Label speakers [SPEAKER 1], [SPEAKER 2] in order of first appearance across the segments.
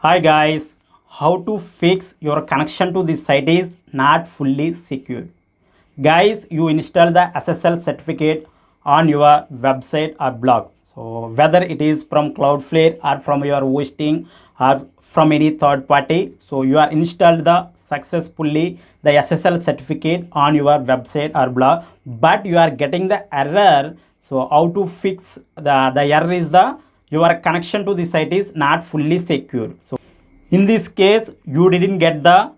[SPEAKER 1] Hi guys, how to fix your connection to this site is not fully secure. Guys, you install the SSL certificate on your website or blog. So whether it is from Cloudflare or from your hosting or from any third party, so you are installed the successfully the SSL certificate on your website or blog, but you are getting the error. So how to fix the error is the your connection to the site is not fully secure. So in this case you didn't get the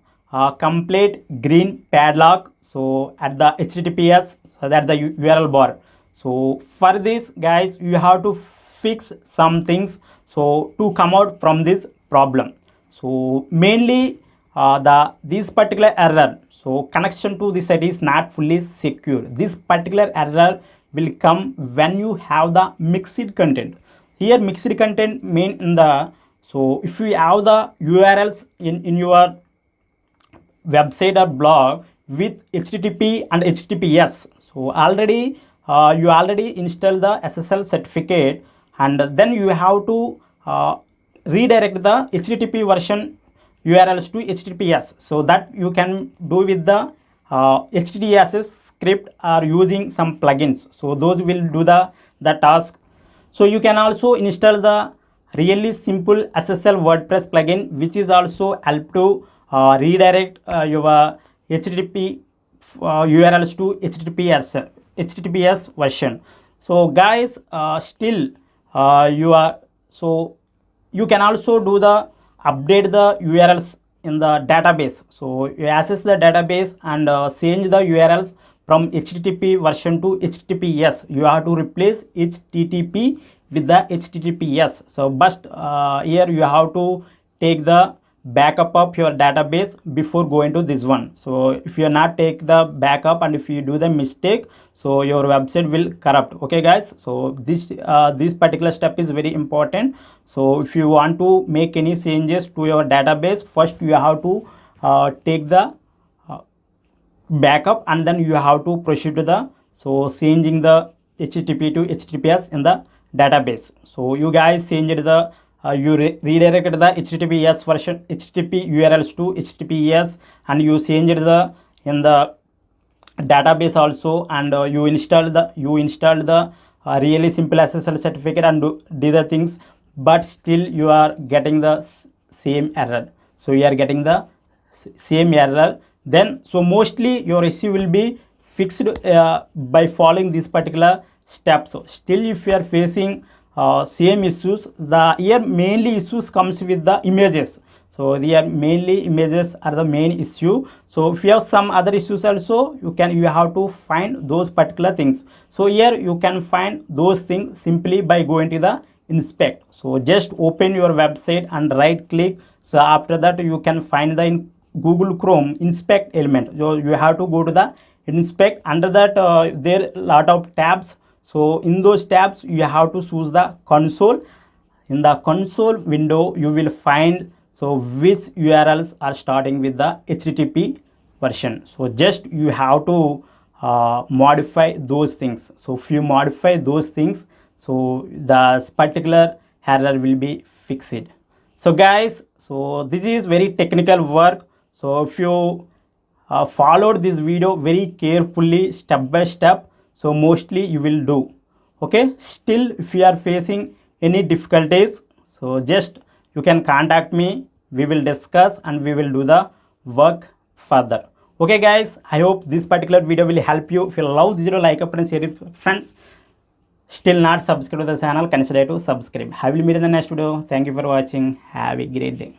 [SPEAKER 1] complete green padlock so at the https, so that the url bar. So for this guys you have to fix some things so to come out from this problem. So mainly the this particular error, so connection to the site is not fully secure. This particular error will come when you have the mixed content. Here mixed content mean in the, so if you have the urls in your website or blog with http and https, so already you already install the ssl certificate, and then you have to redirect the http version urls to https, so that you can do with the htds script or using some plugins, so those will do the task. So you can also install the really simple SSL WordPress plugin, which is also help to redirect your HTTP URLs to HTTPS version. So guys, still you are, so you can also do the update the URLs in the database. So you access the database and change the URLs from HTTP version to HTTPS. You have to replace HTTP with the HTTPS. So but here you have to take the backup of your database before going to this one. So if you not take the backup and if you do the mistake, so your website will corrupt. Okay guys, so this particular step is very important. So if you want to make any changes to your database, first you have to take the backup and then you have to proceed to the, so changing the http to https in the database. So you guys changed the you redirected the https version http urls to https, and you changed the in the database also, and you installed the really simple ssl certificate and do the things, but still you are getting the same error. So you are getting the same error. Then so mostly your issue will be fixed by following this particular step. So still if you are facing same issues, the here mainly issues comes with the images. So here mainly images are the main issue. So if you have some other issues also, you have to find those particular things. So here you can find those things simply by going to the inspect. So just open your website and right click. So after that you can find the in Google Chrome inspect element. So you have to go to the inspect. Under that there lot of tabs. So in those tabs you have to choose the console. In the console window you will find so which urls are starting with the http version. So just you have to modify those things. So if you modify those things, so the particular error will be fixed. So guys, so this is very technical work. So if you followed this video very carefully step by step, so mostly you will do. Okay, still if you are facing any difficulties, so just you can contact me, we will discuss and we will do the work further. Okay guys, I hope this particular video will help you. If you love this video, like up and share it with friends. Still not subscribed to the channel, consider to subscribe. I will meet in the next video. Thank you for watching. Have a great day.